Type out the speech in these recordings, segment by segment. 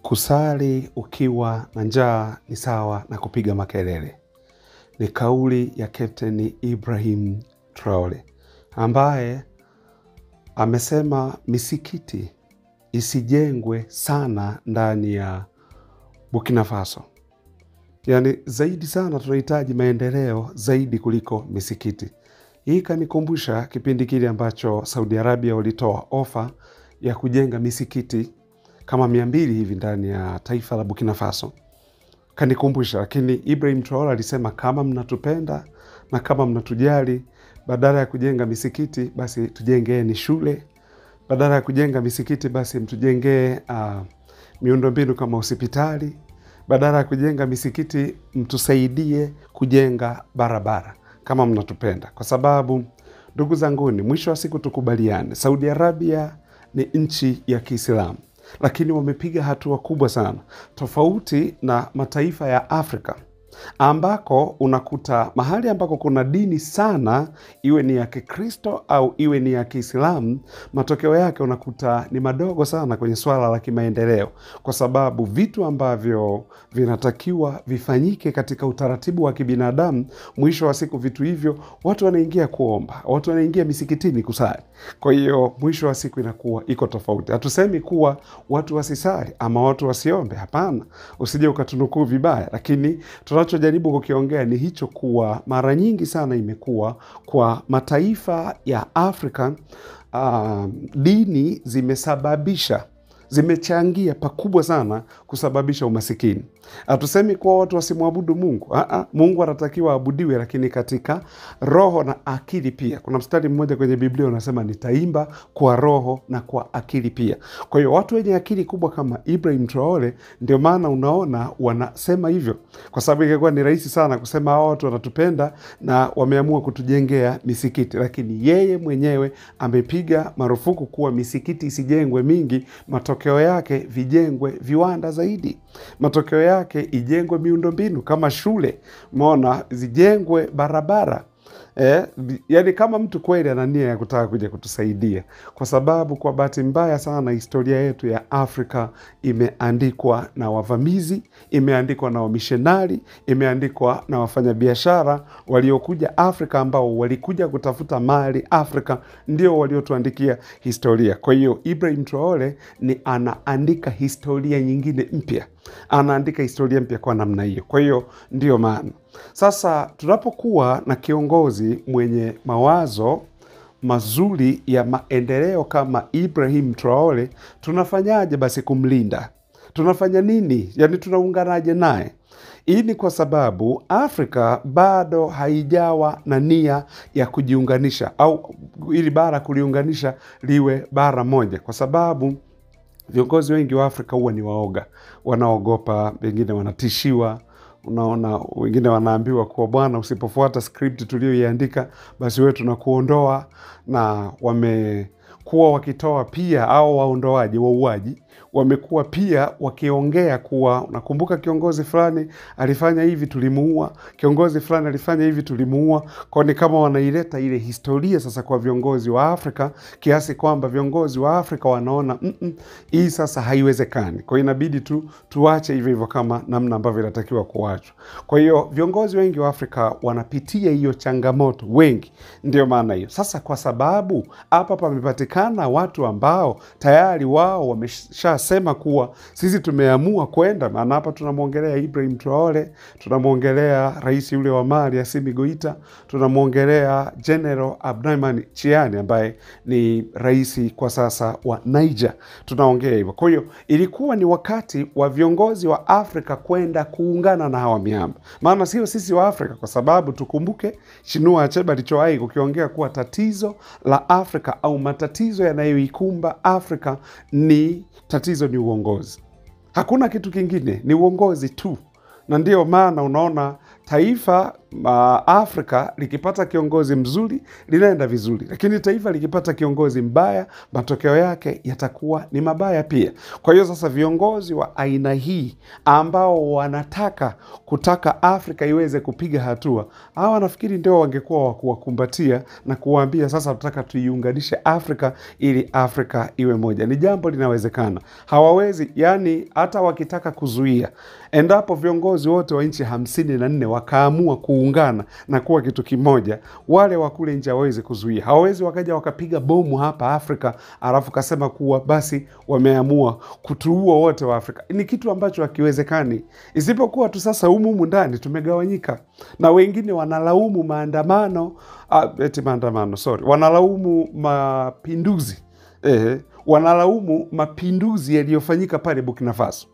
Kusali ukiwa na njaa ni sawa na kupiga makelele. Ni kauli ya Captain Ibrahim Traore, ambaye amesema misikiti isijengwe sana ndani ya Burkina Faso. Yani zaidi sana tunahitaji maendeleo zaidi kuliko misikiti. Hii kanikumbusha kipindi kile ambacho Saudi Arabia walitoa ofa ya kujenga misikiti kama 200 hivi ndani ya taifa la Burkina Faso. Kanikumbusha, lakini Ibrahim Traore alisema kama mnatupenda na kama mnatujali, badala ya kujenga misikiti basi tujengeni shule. Badala ya kujenga misikiti basi mtujengee miundombinu kama hospitali. Badala ya kujenga misikiti mtusaidie kujenga barabara kama mnatupenda. Kwa sababu ndugu zanguni, mwisho wa siku tukubaliane, Saudi Arabia ni nchi ya Kiislamu, lakini wamepiga hatua kubwa sana tofauti na mataifa ya Afrika, ambako unakuta mahali ambako kuna dini sana, iwe ni ya Kikristo au iwe ni ya Kiislamu, matokeo yake unakuta ni madogo sana kwenye swala la kimaendeleo, kwa sababu vitu ambavyo vinatakiwa vifanyike katika utaratibu wa kibinadamu, mwisho wa siku vitu hivyo watu wanaingia kuomba, watu wanaingia misikitini kusali. Kwa hiyo mwisho wa siku inakuwa iko tofauti. Hatusemi kuwa watu wasisali ama watu wasiombe, hapana, usije ukatunukuu vibaya, lakini tunachojaribu kukiongea ni hicho, kuwa mara nyingi sana imekuwa kwa mataifa ya Afrika, dini zimechangia pakubwa sana kusababisha umasikini. Hatusemi kuwa watu wasimwabudu Mungu. Mungu anatakiwa abudiwe, lakini katika roho na akili pia. Kuna mstari mmoja kwenye Biblia unasema nitaimba kwa roho na kwa akili pia. Kwa hiyo watu wenye akili kubwa kama Ibrahim Traore, ndio maana unaona wanasema hivyo, kwa sababu ingekuwa ni rahisi sana kusema hao watu wanatupenda na wameamua kutujengea misikiti, lakini yeye mwenyewe amepiga marufuku kuwa misikiti isijengwe mingi. Matokeo yake vijengwe viwanda zaidi. Matokeo yake ijengwe miundombinu kama shule, umeona, zijengwe barabara. Yani kama mtu kweli ana nia ya kutaka kuja kutusaidia, kwa sababu kwa bahati mbaya sana historia yetu ya Afrika imeandikwa na wavamizi, imeandikwa na wamishonari, imeandikwa na wafanyabiashara waliokuja Afrika, ambao walikuja kutafuta mali Afrika, ndio waliotuandikia historia. Kwa hiyo Ibrahim Traore ni anaandika historia nyingine mpya, anaandika historia mpya kwa namna hiyo. Kwa hiyo ndio maana sasa tunapokuwa na kiongozi mwenye mawazo mazuri ya maendeleo kama Ibrahim Traore, tunafanyaje basi kumlinda? Tunafanya nini? Yani tunaunganaje naye? Hii ni kwa sababu Afrika bado haijawa na nia ya kujiunganisha, au ili bara kuliunganisha liwe bara moja, kwa sababu viongozi wengi wa Afrika huwa ni waoga, wanaogopa, wengine wanatishiwa. Unaona, wengine wanaambiwa kuwa bwana, usipofuata script tulioiandika basi wewe tunakuondoa. Na wamekuwa wakitoa pia, au waondoaji, wauaji wamekuwa pia wakiongea kuwa unakumbuka kiongozi fulani alifanya hivi tulimuua, kiongozi fulani alifanya hivi tulimuua. Kwa ni kama wanaileta ile historia sasa kwa viongozi wa Afrika, kiasi kwamba viongozi wa Afrika wanaona hii sasa haiwezekani. Kwa inabidi tuache hivyo hivyo kama namna ambavyo inatakiwa kuachwa. Kwa hiyo viongozi wengi wa Afrika wanapitia hiyo changamoto, wengi. Ndio maana hiyo. Sasa kwa sababu hapa pamepatikana watu ambao tayari wao wameshasema kuwa sisi tumeamua kwenda, maana hapa tunamwongelea Ibrahim Traore, tunamwongelea rais yule wa Mali Assimi Goita, tunamwongelea General Abdourahmane Tiani ambaye ni rais kwa sasa wa Niger, tunaongea hivyo. Kwa hiyo ilikuwa ni wakati wa viongozi wa Afrika kwenda kuungana na hawa miamba, maana sio sisi wa Afrika, kwa sababu tukumbuke Chinua Achebe alichowahi kukiongea kuwa tatizo la Afrika au matatizo yanayoikumba Afrika ni tatizo uongozi. Hakuna kitu kingine, ni uongozi tu. Na ndio maana unaona taifa Afrika likipata kiongozi mzuri linaenda vizuri, lakini taifa likipata kiongozi mbaya matokeo yake yatakuwa ni mabaya pia. Kwa hiyo sasa viongozi wa aina hii ambao kutaka Afrika iweze kupiga hatua, hawa nafikiri ndio wangekuwa wa kuwakumbatia na kuwaambia sasa tunataka tuiunganishe Afrika ili Afrika iwe moja. Ni jambo linawezekana. Hawawezi, yani hata wakitaka kuzuia, endapo viongozi wote wa nchi 54 wakaamua kuungana na kuwa kitu kimoja, wale wa kule nje hawawezi kuzuia. Hawawezi wakaja wakapiga bomu hapa Afrika alafu kasema kuwa basi wameamua kutuua wote wa Afrika. Ni kitu ambacho hakiwezekani. Isipokuwa tu sasa humu ndani tumegawanyika. Na wengine wanalaumu wanalaumu mapinduzi. Wanalaumu mapinduzi yaliyofanyika pale Burkina Faso.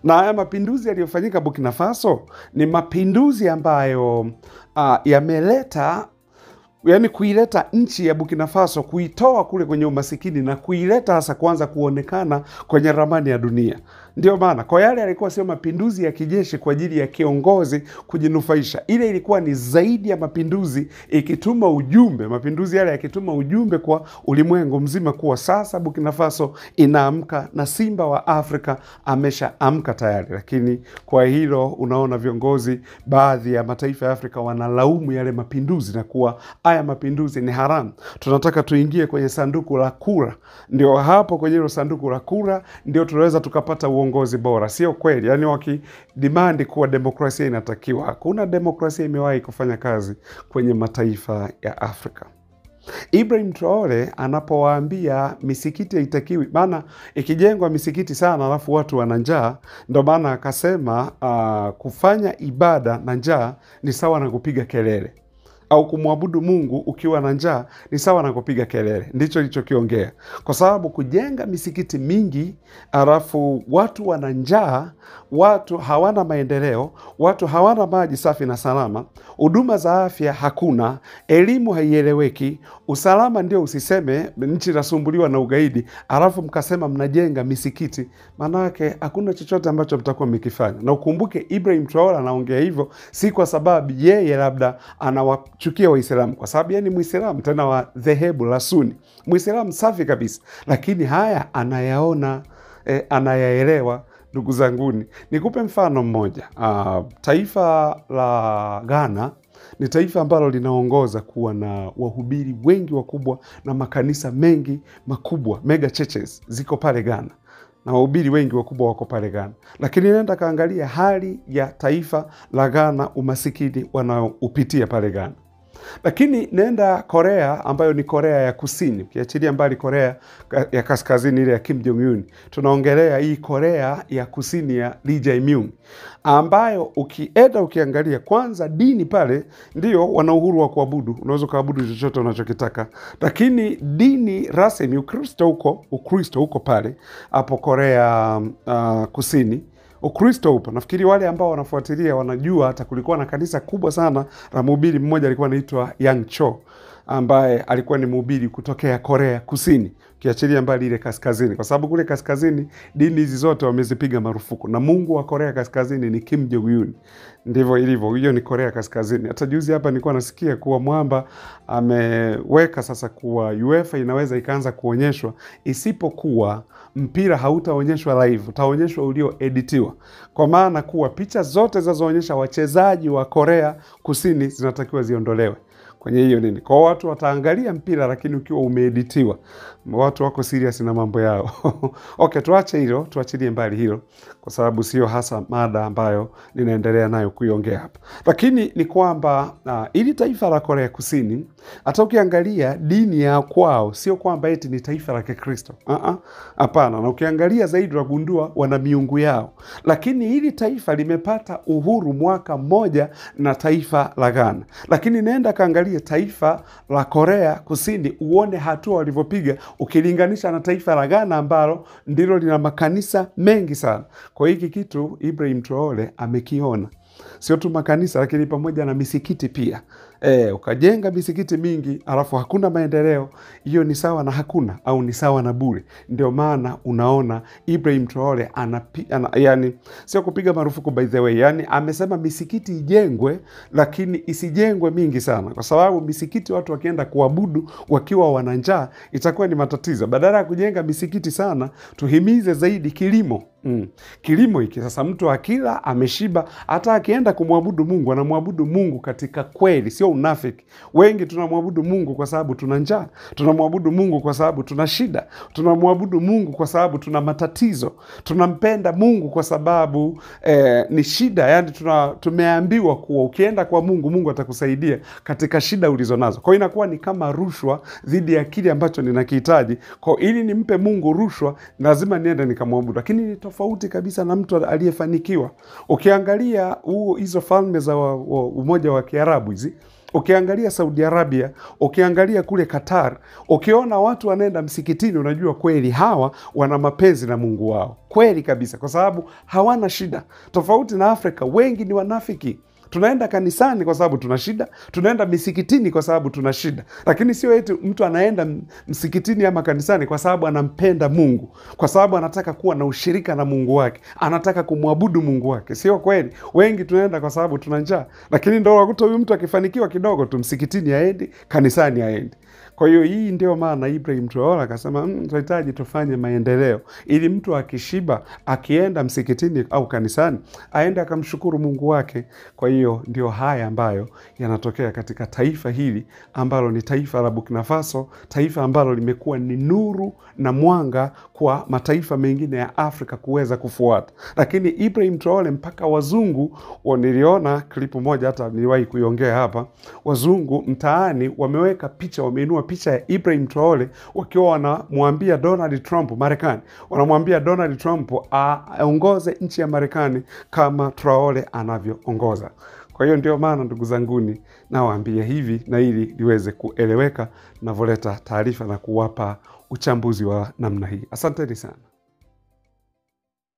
Na haya mapinduzi yaliyofanyika Burkina Faso ni mapinduzi ambayo yameleta, yani kuileta nchi ya Burkina Faso, kuitoa kule kwenye umasikini na kuileta hasa kwanza kuonekana kwenye ramani ya dunia. Ndio maana kwa yale yalikuwa sio mapinduzi ya kijeshi kwa ajili ya kiongozi kujinufaisha. Ile ilikuwa ni zaidi ya mapinduzi, ikituma ujumbe, mapinduzi yale yakituma ujumbe kwa ulimwengu mzima kuwa sasa Burkina Faso inaamka na simba wa Afrika ameshaamka tayari. Lakini kwa hilo unaona viongozi baadhi ya mataifa ya Afrika wanalaumu yale mapinduzi na kuwa haya mapinduzi ni haramu. Tunataka tuingie kwenye sanduku la kura. Ndio hapo kwenye hilo sanduku la kura ndio tunaweza tukapata uongozi bora. Sio kweli. Yani wakidimandi kuwa demokrasia inatakiwa. Hakuna demokrasia imewahi kufanya kazi kwenye mataifa ya Afrika. Ibrahim Traore anapowaambia misikiti haitakiwi, maana ikijengwa misikiti sana alafu watu wana njaa, ndio maana akasema kufanya ibada na njaa ni sawa na kupiga kelele, au kumwabudu Mungu ukiwa na njaa ni sawa na kupiga kelele. Ndicho alichokiongea. Kwa sababu kujenga misikiti mingi alafu watu wana njaa, watu hawana maendeleo, watu hawana maji safi na salama, huduma za afya hakuna, elimu haieleweki, usalama ndio usiseme, nchi inasumbuliwa na ugaidi, alafu mkasema mnajenga misikiti, manake hakuna chochote ambacho mtakuwa mkifanya. Na ukumbuke Ibrahim Traore anaongea hivyo si kwa sababu yeye labda anawachukia Waislamu, kwa sababu yeye ni Muislamu tena wa dhehebu la Sunni, Muislamu safi kabisa, lakini haya anayaona, anayaelewa. Ndugu zanguni, nikupe mfano mmoja. Taifa la Ghana ni taifa ambalo linaongoza kuwa na wahubiri wengi wakubwa na makanisa mengi makubwa, mega churches ziko pale Ghana, na wahubiri wengi wakubwa wako pale Ghana. Lakini nenda kaangalia hali ya taifa la Ghana, umasikini wanaopitia pale Ghana. Lakini nenda Korea, ambayo ni Korea ya Kusini, ukiachilia mbali Korea ya Kaskazini ile ya Kim Jong Un, tunaongelea hii Korea ya Kusini ya Lee Jae-myung, ambayo ukiangalia kwanza dini pale ndio wana uhuru wa kuabudu, unaweza kuabudu chochote unachokitaka, lakini dini rasmi Ukristo huko pale hapo Korea Kusini. Ukristo upo. Nafikiri wale ambao wanafuatilia wanajua hata kulikuwa na kanisa kubwa sana la mhubiri mmoja alikuwa anaitwa Yang Cho, ambaye alikuwa ni mhubiri kutokea Korea Kusini, kiachilia mbali ile kaskazini, kwa sababu kule kaskazini dini hizi zote wamezipiga marufuku, na Mungu wa Korea Kaskazini ni Kim Jong Un. Ndivyo ilivyo. Hiyo ni Korea Kaskazini. Hata juzi hapa nilikuwa nasikia kuwa mwamba ameweka sasa kuwa UEFA inaweza ikaanza kuonyeshwa, isipokuwa mpira hautaonyeshwa live, utaonyeshwa ulioeditiwa. Kwa maana kuwa picha zote zinazoonyesha wachezaji wa Korea Kusini zinatakiwa ziondolewe kwenye hiyo nini. Kwa watu wataangalia mpira lakini ukiwa umeeditiwa. Watu wako serious na mambo yao. Okay, tuache hilo, tuachilie mbali hilo, kwa sababu sio hasa mada ambayo ninaendelea nayo kuiongea hapa. Lakini ni kwamba ili taifa la Korea Kusini, hata ukiangalia dini ya kwao sio kwamba eti ni taifa la Kikristo. Hapana, na ukiangalia zaidi unagundua wana miungu yao. Lakini hili taifa limepata uhuru mwaka mmoja na taifa la Ghana. Lakini nenda kaangalia taifa la Korea Kusini uone hatua walivyopiga ukilinganisha na taifa la Ghana ambalo ndilo lina makanisa mengi sana. Kwa hiki kitu Ibrahim Traore amekiona. Sio tu makanisa lakini pamoja na misikiti pia. Ukajenga misikiti mingi alafu hakuna maendeleo, hiyo ni sawa na hakuna au ni sawa na bure. Ndio maana unaona Ibrahim Traore yani sio kupiga marufuku by the way, yani amesema misikiti ijengwe lakini isijengwe mingi sana, kwa sababu misikiti watu wakienda kuabudu wakiwa wana njaa itakuwa ni matatizo. Badala ya kujenga misikiti sana, tuhimize zaidi kilimo. Kilimo hiki sasa, mtu akila ameshiba, hata akienda kumwabudu Mungu anamwabudu Mungu katika kweli, sio unafiki. Wengi tunamwabudu Mungu kwa sababu tuna njaa, tunamwabudu Mungu kwa sababu tuna shida, tunamwabudu Mungu kwa sababu tuna matatizo, tunampenda Mungu kwa sababu ni shida. Yani tumeambiwa kuwa ukienda kwa Mungu, Mungu atakusaidia katika shida ulizonazo. Kwa hiyo inakuwa ni kama rushwa dhidi ya kile ambacho ninakihitaji. Kwa ili nimpe Mungu rushwa, lazima niende nikamwabudu. Lakini ni tofauti kabisa na mtu aliyefanikiwa. Ukiangalia hizo falme za Umoja wa Kiarabu hizi, ukiangalia Saudi Arabia, ukiangalia kule Qatar, ukiona watu wanaenda msikitini, unajua kweli hawa wana mapenzi na Mungu wao. Kweli kabisa, kwa sababu hawana shida. Tofauti na Afrika, wengi ni wanafiki. Tunaenda kanisani kwa sababu tuna shida, tunaenda misikitini kwa sababu tuna shida. Lakini sio eti mtu anaenda msikitini ama kanisani kwa sababu anampenda Mungu, kwa sababu anataka kuwa na ushirika na Mungu wake, anataka kumwabudu Mungu wake. Sio kweli. Wengi tunaenda kwa sababu tuna njaa, lakini ndio wakuta huyu mtu akifanikiwa kidogo tu, msikitini aendi, kanisani aendi. Kwa hiyo hii ndio maana Ibrahim Traore akasema tunahitaji tufanye maendeleo, ili mtu akishiba, akienda msikitini au kanisani, aende akamshukuru Mungu wake. Kwa hiyo ndio haya ambayo yanatokea katika taifa hili ambalo ni taifa la Burkina Faso, taifa ambalo limekuwa ni nuru na mwanga kwa mataifa mengine ya Afrika kuweza kufuata. Lakini Ibrahim Traore mpaka wazungu, niliona klipu moja hata niliwahi kuiongea hapa, wazungu mtaani wameweka picha, wameinua picha ya Ibrahim Traore wakiwa wanamwambia Donald Trump Marekani, wanamwambia Donald Trump aongoze nchi ya Marekani kama Traore anavyoongoza. Kwa hiyo ndio maana ndugu zanguni nawaambia hivi, na ili liweze kueleweka navoleta taarifa na kuwapa uchambuzi wa namna hii. Asanteni sana.